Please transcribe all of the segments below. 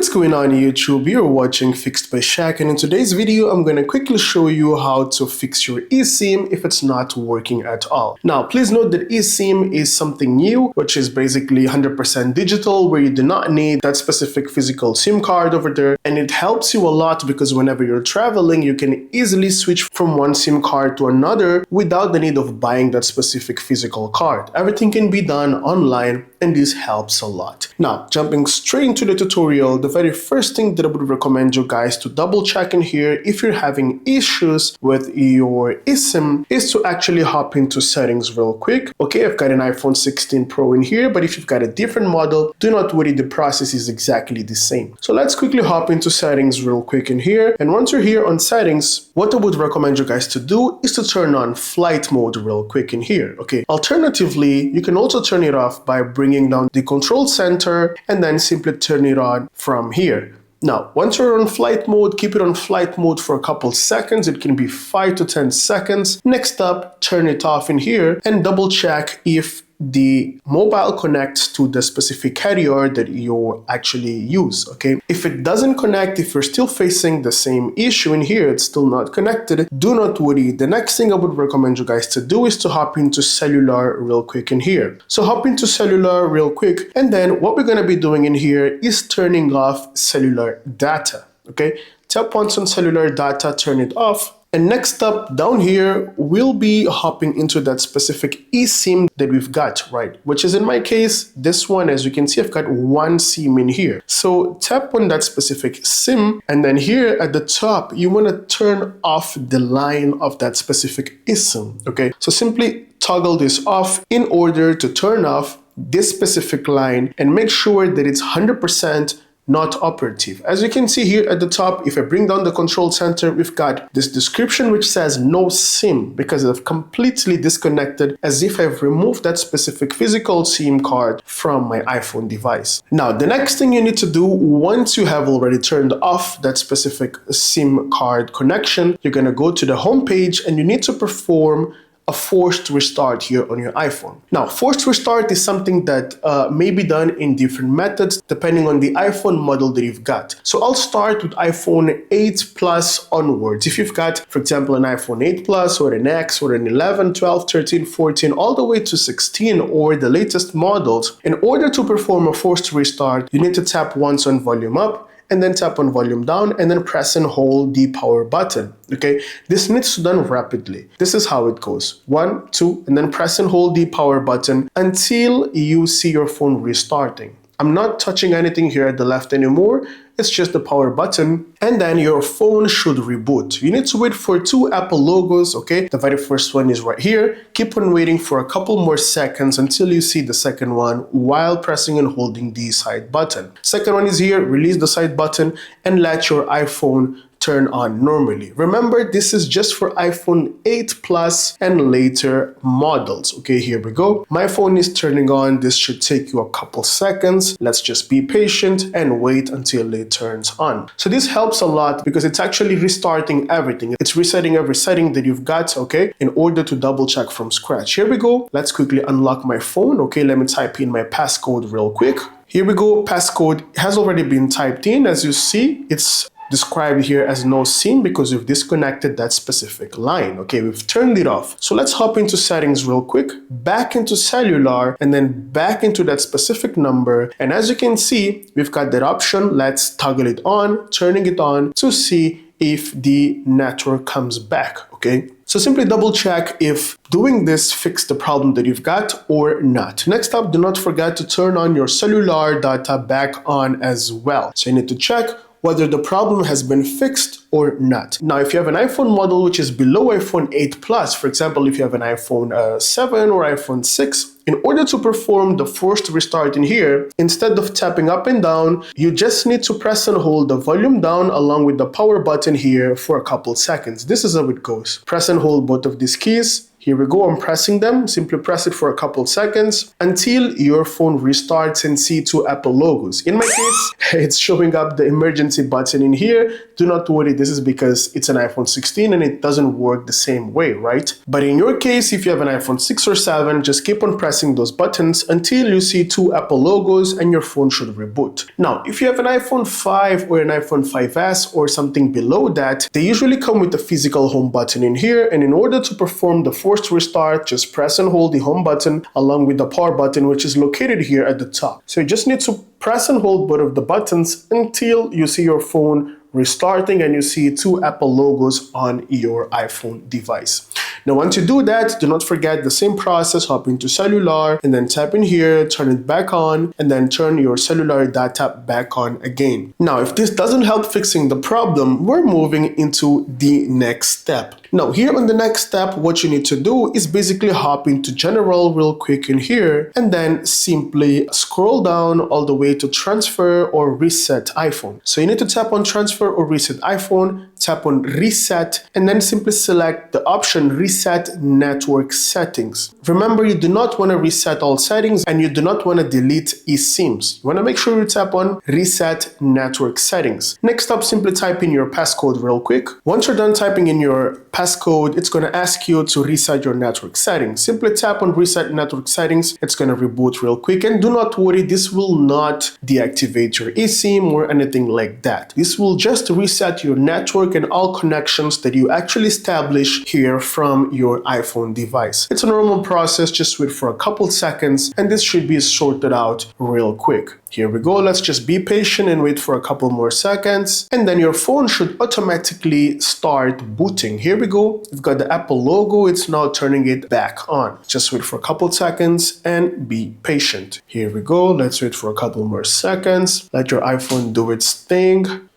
What's going on YouTube? You're watching Fixed by Shaq, and in today's video I'm going to quickly show you how to fix your eSIM if it's not working at all. Now please note that eSIM is something new, which is basically 100% digital, where you do not need that specific physical SIM card over there, and it helps you a lot because whenever you're traveling you can easily switch from one SIM card to another without the need of buying that specific physical card. Everything can be done online, and this helps a lot. Now jumping straight into the tutorial, the very first thing that I would recommend you guys to double check in here if you're having issues with your eSIM is to actually hop into settings real quick. Okay, I've got an iPhone 16 Pro in here, but if you've got a different model, do not worry, the process is exactly the same. So let's quickly hop into settings real quick in here. And once you're here on settings, what I would recommend you guys to do is to turn on flight mode real quick in here. Okay, alternatively, you can also turn it off by bringing down the control center and then simply turn it on from here. Now, once you're on flight mode, keep it on flight mode for a couple seconds. It can be 5 to 10 seconds. Next up, turn it off in here and double check if the mobile connects to the specific carrier that you actually use. Okay, if it doesn't connect, if you're still facing the same issue in here, it's still not connected, do not worry. The next thing I would recommend you guys to do is to hop into cellular real quick in here. So hop into cellular real quick, and then what we're going to be doing in here is turning off cellular data. Okay, tap once on cellular data, turn it off. And next up down here, we'll be hopping into that specific eSIM that we've got, right? Which is in my case, this one. As you can see, I've got one SIM in here. So tap on that specific SIM, and then here at the top, you want to turn off the line of that specific eSIM, okay? So simply toggle this off in order to turn off this specific line and make sure that it's 100% not operative. As you can see here at the top, if I bring down the control center, we've got this description which says no SIM because I've completely disconnected, as if I've removed that specific physical SIM card from my iPhone device. Now, the next thing you need to do once you have already turned off that specific SIM card connection, you're going to go to the home page and you need to perform a forced restart here on your iPhone. Now, forced restart is something that may be done in different methods depending on the iPhone model that you've got. So I'll start with iPhone 8 Plus onwards. If you've got, for example, an iPhone 8 Plus or an X or an 11, 12, 13, 14, all the way to 16 or the latest models, in order to perform a forced restart, you need to tap once on volume up, and then tap on volume down, and then press and hold the power button. Okay, this needs to be done rapidly. This is how it goes. 1, 2, and then press and hold the power button until you see your phone restarting. I'm not touching anything here at the left anymore. It's just the power button, and then your phone should reboot. You need to wait for 2 Apple logos, okay? The very first one is right here. Keep on waiting for a couple more seconds until you see the second one while pressing and holding the side button. Second one is here. Release the side button and let your iPhone turn on normally. Remember, this is just for iPhone 8 Plus and later models. Okay, here we go. My phone is turning on. This should take you a couple seconds. Let's just be patient and wait until it turns on. So this helps a lot because it's actually restarting everything. It's resetting every setting that you've got, okay, in order to double check from scratch. Here we go. Let's quickly unlock my phone. Okay, let me type in my passcode real quick. Here we go. Passcode has already been typed in. As you see, it's described here as no SIM because we've disconnected that specific line. Okay, we've turned it off. So let's hop into settings real quick, back into cellular, and then back into that specific number. And as you can see, we've got that option. Let's toggle it on, turning it on to see if the network comes back. Okay, so simply double check if doing this fixed the problem that you've got or not. Next up, do not forget to turn on your cellular data back on as well. So you need to check whether the problem has been fixed or not. Now, if you have an iPhone model which is below iPhone 8 Plus, for example, if you have an iPhone 7 or iPhone 6, in order to perform the forced restart in here, instead of tapping up and down, you just need to press and hold the volume down along with the power button here for a couple seconds. This is how it goes. Press and hold both of these keys, Here we go, I'm pressing them. Simply press it for a couple seconds until your phone restarts and see two Apple logos. In my case, it's showing up the emergency button in here. Do not worry, this is because it's an iPhone 16 and it doesn't work the same way, right? But in your case, if you have an iPhone 6 or 7, just keep on pressing those buttons until you see two Apple logos and your phone should reboot. Now, if you have an iPhone 5 or an iPhone 5S or something below that, they usually come with a physical home button in here, and in order to perform the forced restart, just press and hold the home button along with the power button, which is located here at the top. So you just need to press and hold both of the buttons until you see your phone restarting and you see two Apple logos on your iPhone device. Now, once you do that, do not forget the same process. Hop into cellular and then tap in here, turn it back on, and then turn your cellular data back on again. Now, if this doesn't help fixing the problem, we're moving into the next step. Now, here on the next step, what you need to do is basically hop into general real quick in here and then simply scroll down all the way to transfer or reset iPhone. So you need to tap on transfer or reset iPhone, tap on reset, and then simply select the option reset network settings. Remember, you do not want to reset all settings and you do not want to delete eSIMs. You want to make sure you tap on reset network settings. Next up, simply type in your passcode real quick. Once you're done typing in your passcode, it's going to ask you to reset your network settings. Simply tap on reset network settings. It's going to reboot real quick, and do not worry, this will not deactivate your eSIM or anything like that. This will just reset your network and all connections that you actually establish here from your iPhone device. It's a normal process. Just wait for a couple seconds and this should be sorted out real quick. Here we go. Let's just be patient and wait for a couple more seconds, and then your phone should automatically start booting. Here we go. We've got the Apple logo. It's now turning it back on. Just wait for a couple seconds and be patient. Here we go. Let's wait for a couple more seconds. Let your iPhone do its thing.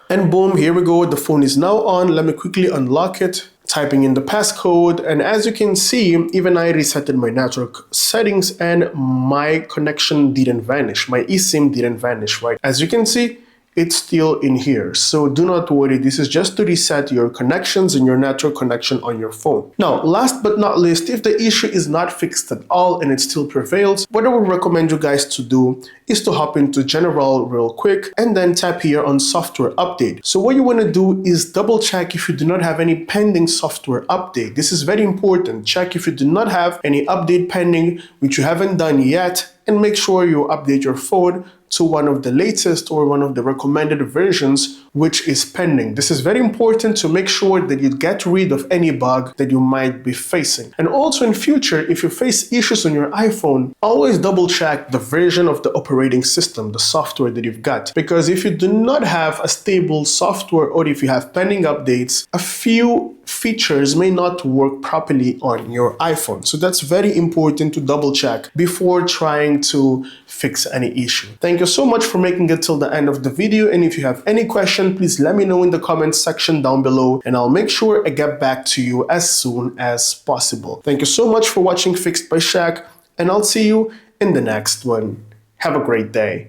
And boom, here we go. The phone is now on. Let me quickly unlock it. Typing in the passcode, and as you can see, even I resetted my network settings and my connection didn't vanish. My eSIM didn't vanish, right? As you can see, it's still in here. So do not worry, this is just to reset your connections and your network connection on your phone. Now, last but not least, if the issue is not fixed at all and it still prevails, what I would recommend you guys to do is to hop into general real quick and then tap here on software update. So what you want to do is double check if you do not have any pending software update. This is very important. Check if you do not have any update pending, which you haven't done yet, and make sure you update your phone to one of the latest or one of the recommended versions which is pending. This is very important to make sure that you get rid of any bug that you might be facing. And also in future, if you face issues on your iPhone, always double check the version of the operating system, the software that you've got. Because if you do not have a stable software or if you have pending updates, a few features may not work properly on your iPhone. So that's very important to double check before trying to fix any issue. Thank you so much for making it till the end of the video. And if you have any question, please let me know in the comments section down below and I'll make sure I get back to you as soon as possible. Thank you so much for watching Fixed by Shaq, and I'll see you in the next one. Have a great day.